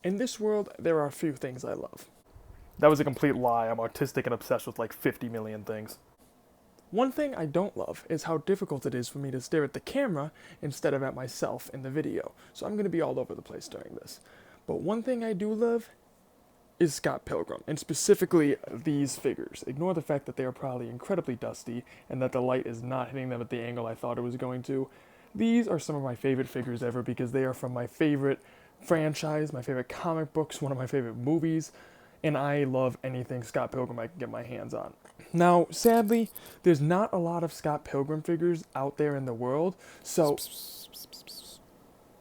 In this world, there are a few things I love. That was a complete lie. I'm artistic and obsessed with like 50 million things. One thing I don't love is how difficult it is for me to stare at the camera instead of at myself in the video, so I'm going to be all over the place during this. But one thing I do love is Scott Pilgrim, and specifically these figures. Ignore the fact that they are probably incredibly dusty and that the light is not hitting them at the angle I thought it was going to. These are some of my favorite figures ever because they are from my favorite franchise, my favorite comic books, one of my favorite movies, and I love anything Scott Pilgrim I can get my hands on. Now, sadly, there's not a lot of Scott Pilgrim figures out there in the world, so...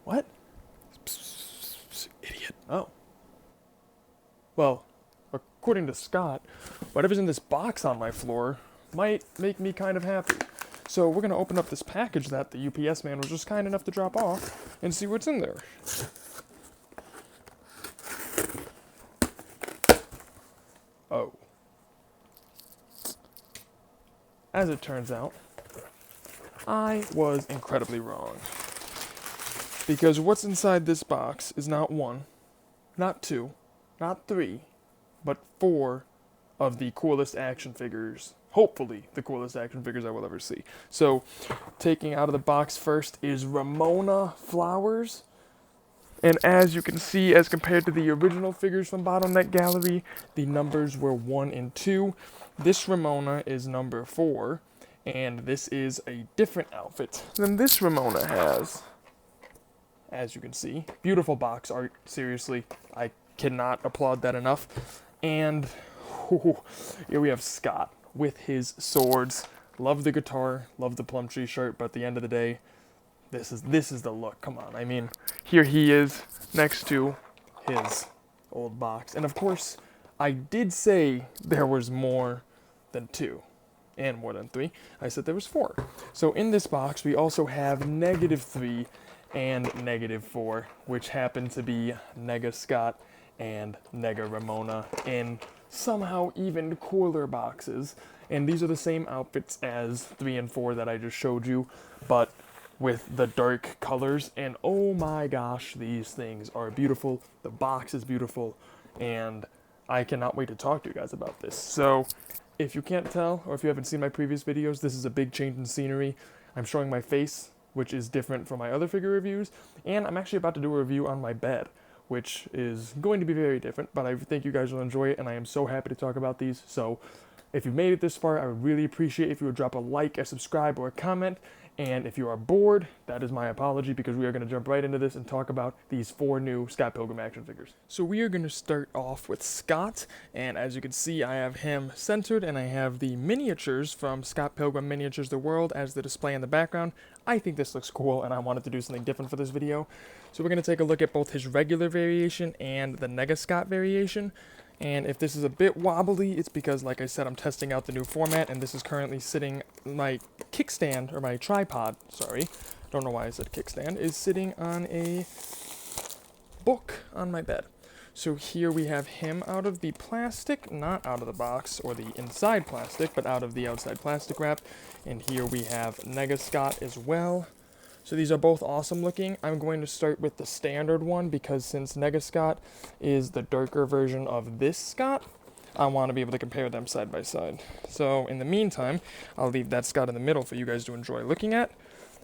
What? Idiot. Oh. Well, according to Scott, whatever's in this box on my floor might make me kind of happy. So we're going to open up this package that the UPS man was just kind enough to drop off and see what's in there. Oh. As it turns out, I was incredibly wrong. Because what's inside this box is not one, not two, not three, but four of the coolest action figures. Hopefully, the coolest action figures I will ever see. So, taking out of the box first is Ramona Flowers. And as you can see, as compared to the original figures from Bottleneck Gallery, the numbers were 1 and 2. This Ramona is number 4, and this is a different outfit than this Ramona has. As you can see, beautiful box art, seriously, I cannot applaud that enough. And here we have Scott with his swords. Love the guitar, love the Plumtree shirt, but at the end of the day, this is the look. Come on, I mean, here he is next to his old box. And of course, I did say there was more than 2 and more than 3. I said there was 4. So in this box, we also have -3 and -4, which happen to be Nega Scott and Nega Ramona in somehow even cooler boxes. And these are the same outfits as 3 and 4 that I just showed you, but with the dark colors. And oh my gosh, these things are beautiful. The box is beautiful, and I cannot wait to talk to you guys about this. So if you can't tell, or if you haven't seen my previous videos, this is a big change in scenery. I'm showing my face, which is different from my other figure reviews, and I'm actually about to do a review on my bed, which is going to be very different, but I think you guys will enjoy it, and I am so happy to talk about these. So if you made it this far, I would really appreciate if you would drop a like, a subscribe, or a comment. And if you are bored, that is my apology, because we are going to jump right into this and talk about these 4 new Scott Pilgrim action figures. So we are going to start off with Scott, and as you can see, I have him centered, and I have the miniatures from Scott Pilgrim Miniatures The World as the display in the background. I think this looks cool, and I wanted to do something different for this video. So we're going to take a look at both his regular variation and the Nega Scott variation. And if this is a bit wobbly, it's because, like I said, I'm testing out the new format, and this is currently sitting, my kickstand, or my tripod, sorry, don't know why I said kickstand, is sitting on a book on my bed. So here we have him out of the plastic, not out of the box, or the inside plastic, but out of the outside plastic wrap. And here we have Nega Scott as well. So these are both awesome looking. I'm going to start with the standard one because since Nega Scott is the darker version of this Scott, I want to be able to compare them side by side. So in the meantime, I'll leave that Scott in the middle for you guys to enjoy looking at.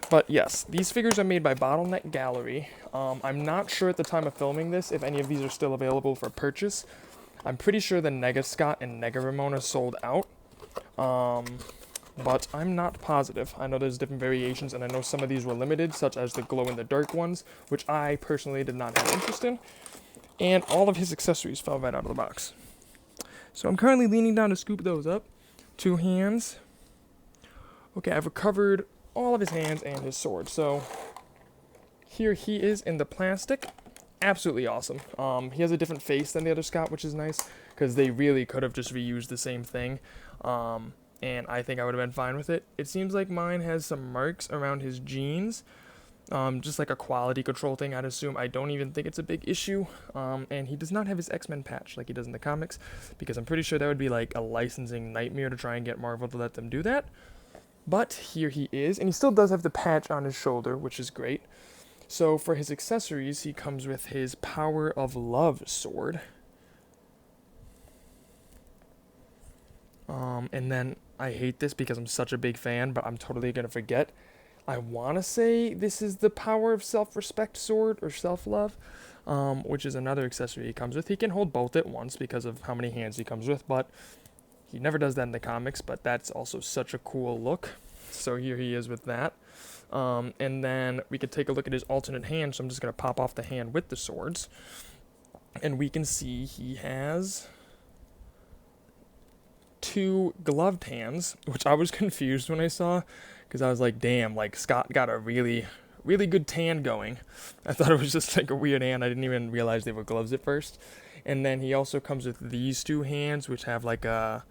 But yes, these figures are made by Bottleneck Gallery. I'm not sure at the time of filming this if any of these are still available for purchase. I'm pretty sure the Nega Scott and Nega Ramona sold out. But I'm not positive. I know there's different variations, and I know some of these were limited, such as the glow-in-the-dark ones, which I personally did not have interest in. And all of his accessories fell right out of the box. So I'm currently leaning down to scoop those up. 2 hands. Okay, I've recovered all of his hands and his sword. So here he is in the plastic. Absolutely awesome. He has a different face than the other Scott, which is nice, because they really could have just reused the same thing. And I think I would have been fine with it. It seems like mine has some marks around his jeans, just like a quality control thing, I'd assume. I don't even think it's a big issue, and he does not have his X-Men patch like he does in the comics, because I'm pretty sure that would be like a licensing nightmare to try and get Marvel to let them do that. But here he is, and he still does have the patch on his shoulder, which is great. So for his accessories, he comes with his Power of Love sword. And then I hate this because I'm such a big fan, but I'm totally going to forget. I want to say this is the Power of Self-Respect sword or Self-Love, which is another accessory he comes with. He can hold both at once because of how many hands he comes with, but he never does that in the comics, but that's also such a cool look. So here he is with that. And then we could take a look at his alternate hand, so I'm just going to pop off the hand with the swords. And we can see he has 2 gloved hands, which I was confused when I saw, because I was like, damn, like Scott got a really, really good tan going. I thought it was just like a weird hand. I didn't even realize they were gloves at first. And then he also comes with these 2 hands, which have like a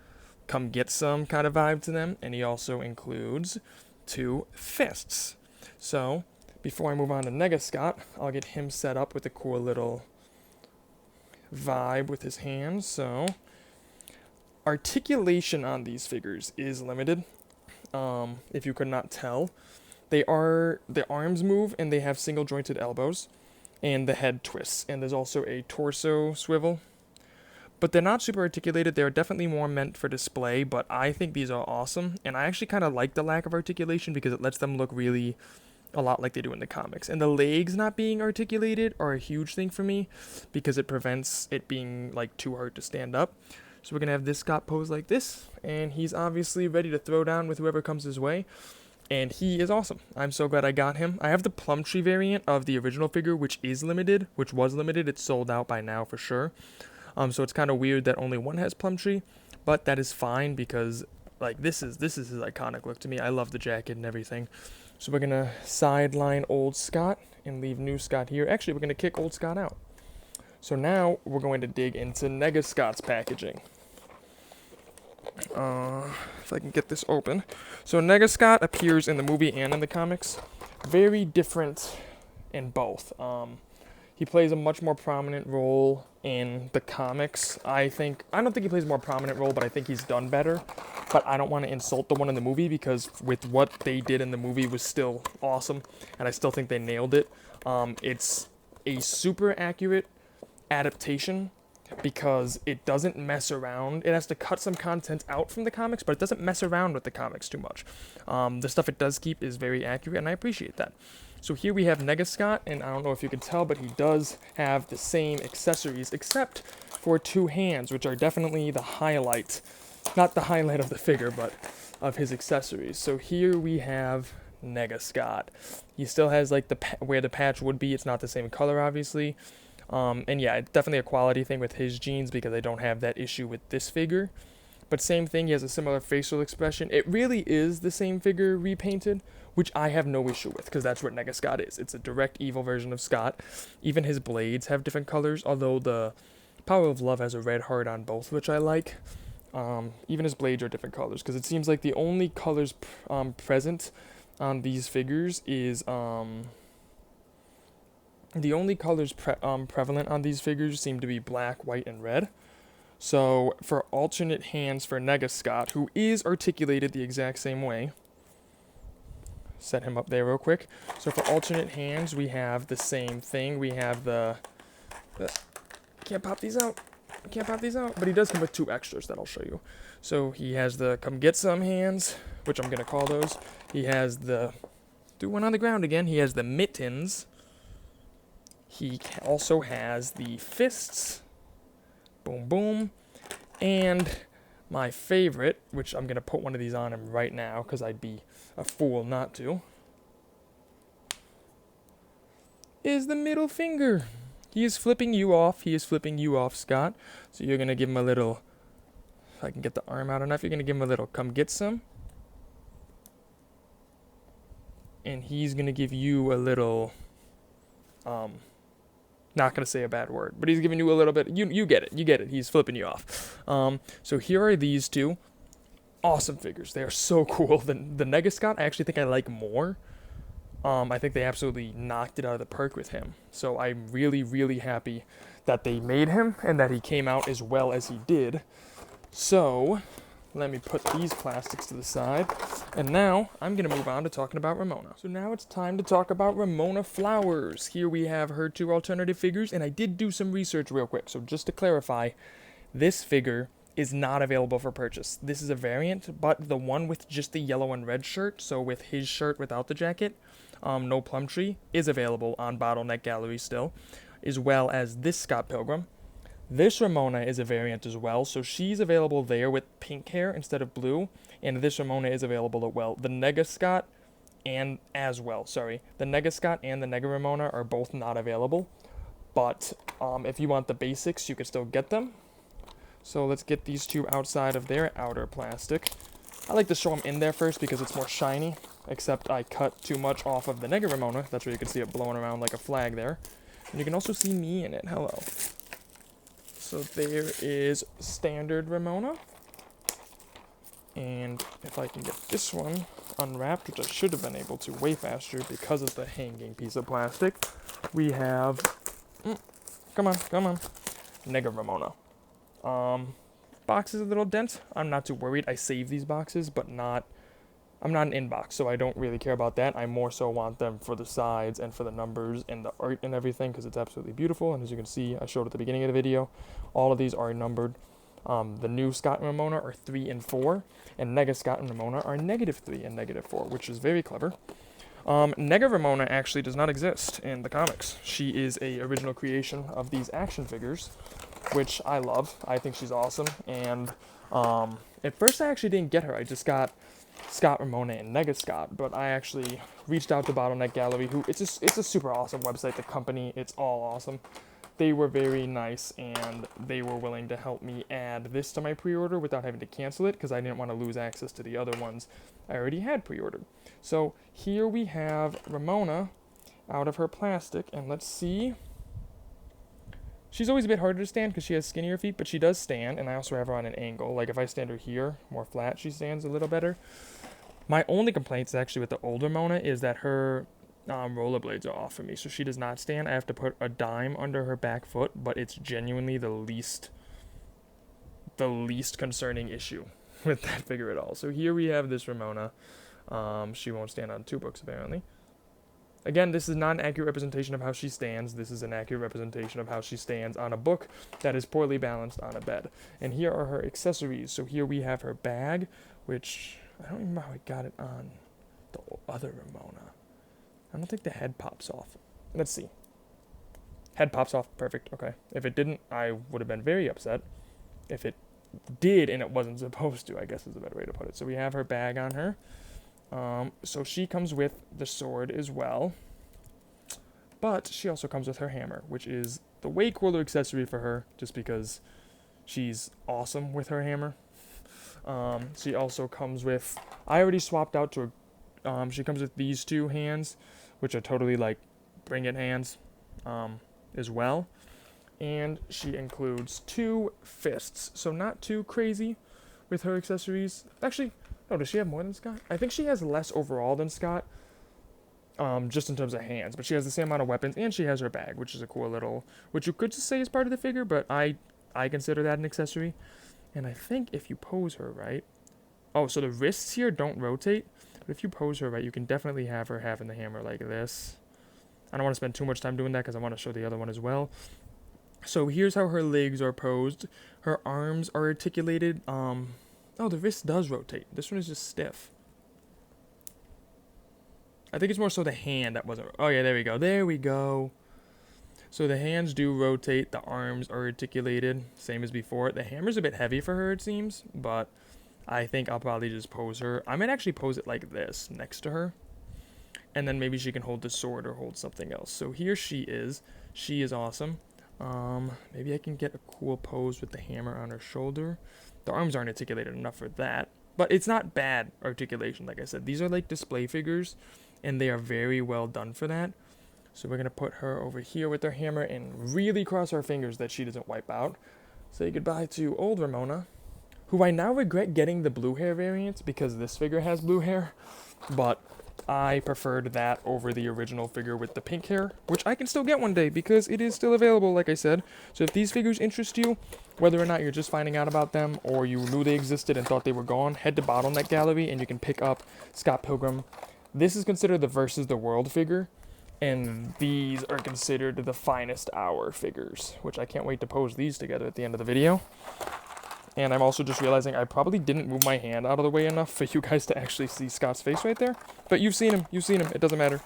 come get some kind of vibe to them. And he also includes 2 fists. So before I move on to Nega Scott, I'll get him set up with a cool little vibe with his hands. So articulation on these figures is limited. If you could not tell, the arms move and they have single jointed elbows, and the head twists, and there's also a torso swivel. But they're not super articulated. They're definitely more meant for display, but I think these are awesome, and I actually kind of like the lack of articulation because it lets them look really a lot like they do in the comics. And the legs not being articulated are a huge thing for me because it prevents it being like too hard to stand up. So we're going to have this Scott pose like this, and he's obviously ready to throw down with whoever comes his way, and he is awesome. I'm so glad I got him. I have the Plumtree variant of the original figure, which was limited. It's sold out by now for sure. So it's kind of weird that only one has Plumtree, but that is fine because like this is his iconic look to me. I love the jacket and everything. So we're going to sideline old Scott and leave new Scott here. Actually, we're going to kick old Scott out. So now we're going to dig into Nega Scott's packaging. If I can get this open. So Nega Scott appears in the movie and in the comics. Very different in both. He plays a much more prominent role in the comics. I don't think he plays a more prominent role, but I think he's done better. But I don't want to insult the one in the movie because with what they did in the movie was still awesome, and I still think they nailed it. It's a super accurate adaptation because it doesn't mess around. It has to cut some content out from the comics, but it doesn't mess around with the comics too much. The stuff it does keep is very accurate, and I appreciate that. So here we have Nega Scott, and I don't know if you can tell, but he does have the same accessories, except for 2 hands, which are definitely the highlight. Not the highlight of the figure, but of his accessories. So here we have Nega Scott. He still has like where the patch would be. It's not the same color, obviously. And yeah, it's definitely a quality thing with his jeans because I don't have that issue with this figure. But same thing, he has a similar facial expression. It really is the same figure repainted, which I have no issue with because that's what Nega Scott is. It's a direct evil version of Scott. Even his blades have different colors, although the Power of Love has a red heart on both, which I like. Even his blades are different colors because it seems like the only colors present on these figures is the only colors prevalent on these figures seem to be black, white, and red. So for alternate hands for Nega Scott, who is articulated the exact same way, set him up there real quick. So for alternate hands, we have the same thing. We have can't pop these out. But he does come with 2 extras that I'll show you. So he has the come get some hands, which I'm going to call those. He has do one on the ground again. He has the mittens. He also has the fists. Boom, boom. And my favorite, which I'm going to put one of these on him right now because I'd be a fool not to, is the middle finger. He is flipping you off. Scott. So you're going to give him a little, if I can get the arm out enough, you're going to give him a little come get some. And he's going to give you a little, not going to say a bad word, but he's giving you a little bit, you get it, he's flipping you off. So here are these 2 awesome figures. They are so cool. The Nega Scott, I actually think I like more. I think they absolutely knocked it out of the park with him. So I'm really, really happy that they made him and that he came out as well as he did. So let me put these plastics to the side. And now I'm going to move on to talking about Ramona. So now it's time to talk about Ramona Flowers. Here we have her 2 alternative figures, and I did do some research real quick. So just to clarify, this figure is not available for purchase. This is a variant, but the one with just the yellow and red shirt, so with his shirt without the jacket, no Plumtree, is available on Bottleneck Gallery still, as well as this Scott Pilgrim. This Ramona is a variant as well, so she's available there with pink hair instead of blue, and this Ramona is available as well. The Nega Scott and the Nega Scott and the Nega Ramona are both not available, but if you want the basics, you can still get them. So let's get these 2 outside of their outer plastic. I like to show them in there first because it's more shiny, except I cut too much off of the Nega Ramona. That's where you can see it blowing around like a flag there. And you can also see me in it. Hello. So there is standard Ramona. And if I can get this one unwrapped, which I should have been able to way faster because of the hanging piece of plastic, we have, come on, Nega Ramona. Box is a little dent. I'm not too worried. I save these boxes, but I'm not an inbox, so I don't really care about that. I more so want them for the sides and for the numbers and the art and everything, because it's absolutely beautiful. And as you can see, I showed at the beginning of the video, all of these are numbered. The new Scott and Ramona are 3 and 4, and Nega Scott and Ramona are -3 and -4, which is very clever. Nega Ramona actually does not exist in the comics. She is a original creation of these action figures, which I love. I think she's awesome. And at first I actually didn't get her. I just got Scott Ramona and Nega Scott, but I actually reached out to Bottleneck Gallery, who it's a super awesome website. The company, it's all awesome. They were very nice, and they were willing to help me add this to my pre-order without having to cancel it, because I didn't want to lose access to the other ones I already had pre-ordered. So here we have Ramona out of her plastic, and let's see. She's always a bit harder to stand because she has skinnier feet, but she does stand, and I also have her on an angle. Like if I stand her here, more flat, she stands a little better. My only complaints actually with the older Ramona is that her rollerblades are off for me, so she does not stand. I have to put a dime under her back foot, but it's genuinely the least concerning issue with that figure at all. So here we have this Ramona. She won't stand on 2 books apparently. Again, this is not an accurate representation of how she stands. This is an accurate representation of how she stands on a book that is poorly balanced on a bed. And here are her accessories. So here we have her bag, which I don't remember how I got it on the other Ramona. I don't think the head pops off. Let's see. Head pops off. Perfect. Okay. If it didn't, I would have been very upset. If it did and it wasn't supposed to, I guess is a better way to put it. So we have her bag on her. So she comes with the sword as well. But she also comes with her hammer, which is the way cooler accessory for her, just because she's awesome with her hammer. She also comes with, I already swapped out to she comes with these 2 hands, which are totally like bring it hands, as well. And she includes 2 fists, so not too crazy with her accessories. Actually, no, does she have more than Scott? I think she has less overall than Scott, just in terms of hands, but she has the same amount of weapons, and she has her bag, which is a cool little, which you could just say is part of the figure, but I consider that an accessory. And I think if you pose her right, oh, so the wrists here don't rotate, but if you pose her right, you can definitely have her having the hammer like this. I don't want to spend too much time doing that because I want to show the other one as well. So here's how her legs are posed. Her arms are articulated. Oh, the wrist does rotate. This one is just stiff. I think it's more so the hand that wasn't. Oh yeah, there we go. There we go. So the hands do rotate. The arms are articulated, same as before. The hammer's a bit heavy for her, it seems, but I think I'll probably just pose her. I might actually pose it like this next to her, and then maybe she can hold the sword or hold something else. So here she is. She is awesome. Maybe I can get a cool pose with the hammer on her shoulder. The arms aren't articulated enough for that, but it's not bad articulation. Like I said, these are like display figures, and they are very well done for that. So we're going to put her over here with her hammer and really cross our fingers that she doesn't wipe out. Say goodbye to old Ramona, who I now regret getting the blue hair variant because this figure has blue hair, but I preferred that over the original figure with the pink hair, which I can still get one day because it is still available, like I said. So if these figures interest you, Whether or not you're just finding out about them or you knew they existed and thought they were gone, head to Bottleneck Gallery and you can pick up Scott Pilgrim. This is considered the Versus the World figure, and these are considered the finest hour figures, which I can't wait to pose these together at the end of the video. And I'm also just realizing I probably didn't move my hand out of the way enough for you guys to actually see Scott's face right there. But you've seen him, it doesn't matter.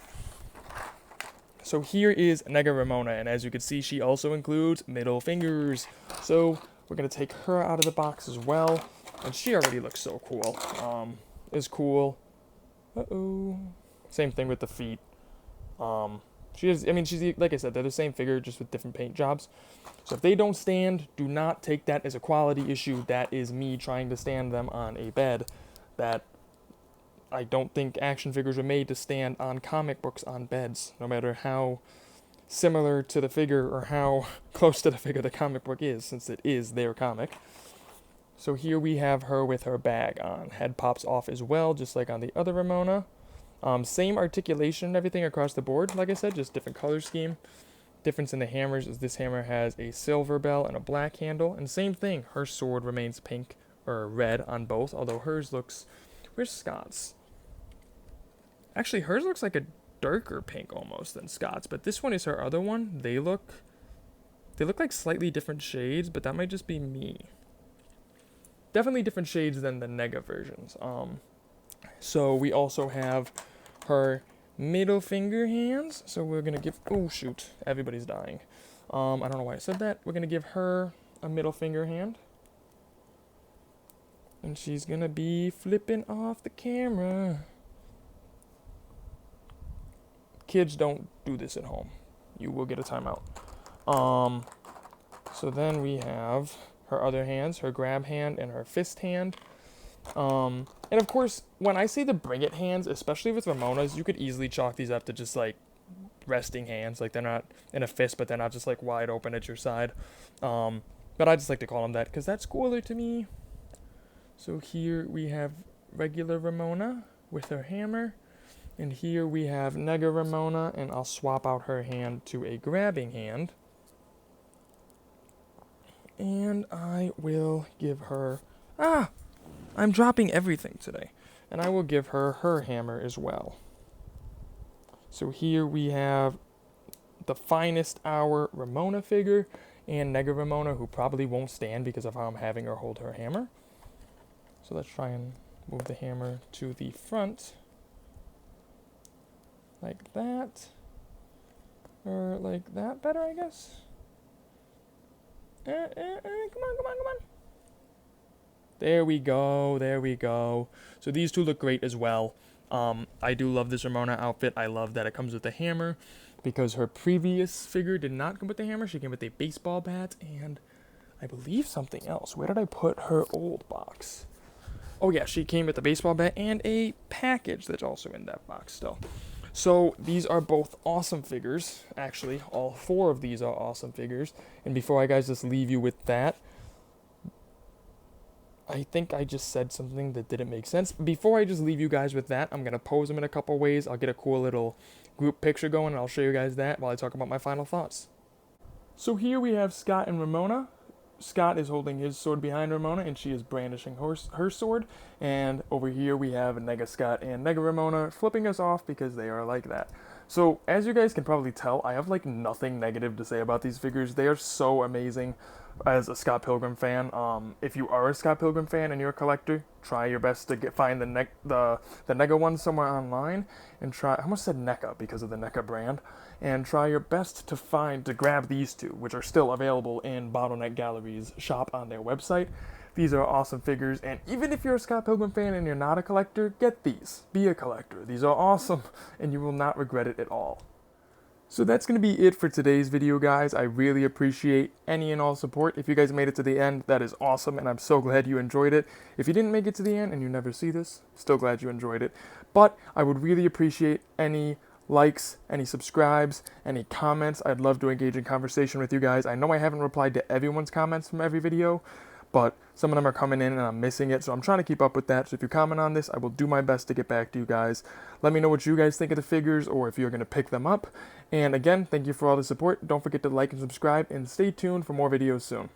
So here is Nega Ramona, and as you can see, she also includes middle fingers. So we're going to take her out of the box as well, and she already looks so cool. Is cool. Uh-oh. Same thing with the feet. She's like I said, they're the same figure, just with different paint jobs. So if they don't stand, do not take that as a quality issue. That is me trying to stand them on a bed. That I don't think action figures were made to stand on comic books on beds, no matter how similar to the figure or how close to the figure the comic book is, since it is their comic. So here we have her with her bag on. Head pops off as well, just like on the other Ramona. Same articulation and everything across the board, like I said, just different color scheme. Difference in the hammers is this hammer has a silver bell and a black handle, and same thing, her sword remains pink or red on both, although hers looks, where's Scott's? Actually, hers looks like a darker pink almost than Scott's, but this one is her other one. They look like slightly different shades, but that might just be me. Definitely different shades than the Nega versions. So we also have her middle finger hands. So we're going to give, oh shoot, everybody's dying. I don't know why I said that. We're going to give her a middle finger hand. And she's going to be flipping off the camera. Kids, don't do this at home. You will get a timeout. So then we have her other hands, her grab hand and her fist hand. And of course, when I say the bring it hands, especially with Ramonas, you could easily chalk these up to just like resting hands. Like they're not in a fist, but they're not just like wide open at your side. But I just like to call them that because that's cooler to me. So here we have regular Ramona with her hammer. And here we have Nega Ramona, and I'll swap out her hand to a grabbing hand. And I will give her... I'm dropping everything today. And I will give her her hammer as well. So here we have the finest hour Ramona figure, and Nega Ramona, who probably won't stand because of how I'm having her hold her hammer. So let's try and move the hammer to the front. Like that. Or like that better, I guess. Come on. There we go. So these two look great as well. I do love this Ramona outfit. I love that it comes with a hammer, because her previous figure did not come with the hammer. She came with a baseball bat and I believe something else. Where did I put her old box? Oh yeah, she came with a baseball bat and a package that's also in that box still. So these are both awesome figures. Actually, all four of these are awesome figures. And before I guys just leave you with that, I think I just said something that didn't make sense. Before I just leave you guys with that, I'm going to pose them in a couple ways. I'll get a cool little group picture going, and I'll show you guys that while I talk about my final thoughts. So here we have Scott and Ramona. Scott is holding his sword behind Ramona, and she is brandishing her sword. And over here we have Nega Scott and Nega Ramona flipping us off because they are like that. So as you guys can probably tell, I have like nothing negative to say about these figures. They are so amazing. As a Scott Pilgrim fan, if you are a Scott Pilgrim fan and you're a collector, try your best to find the Nega one somewhere online, and try. I almost said NECA because of the NECA brand, and try your best to grab these two, which are still available in Bottleneck Gallery's shop on their website. These are awesome figures, and even if you're a Scott Pilgrim fan and you're not a collector, get these. Be a collector. These are awesome, and you will not regret it at all. So that's going to be it for today's video, guys. I really appreciate any and all support. If you guys made it to the end, that is awesome, and I'm so glad you enjoyed it. If you didn't make it to the end and you never see this, still glad you enjoyed it. But I would really appreciate any likes, any subscribes, any comments. I'd love to engage in conversation with you guys. I know I haven't replied to everyone's comments from every video, but some of them are coming in and I'm missing it, so I'm trying to keep up with that. So if you comment on this, I will do my best to get back to you guys. Let me know what you guys think of the figures, or if you're going to pick them up. And again, thank you for all the support. Don't forget to like and subscribe, and stay tuned for more videos soon.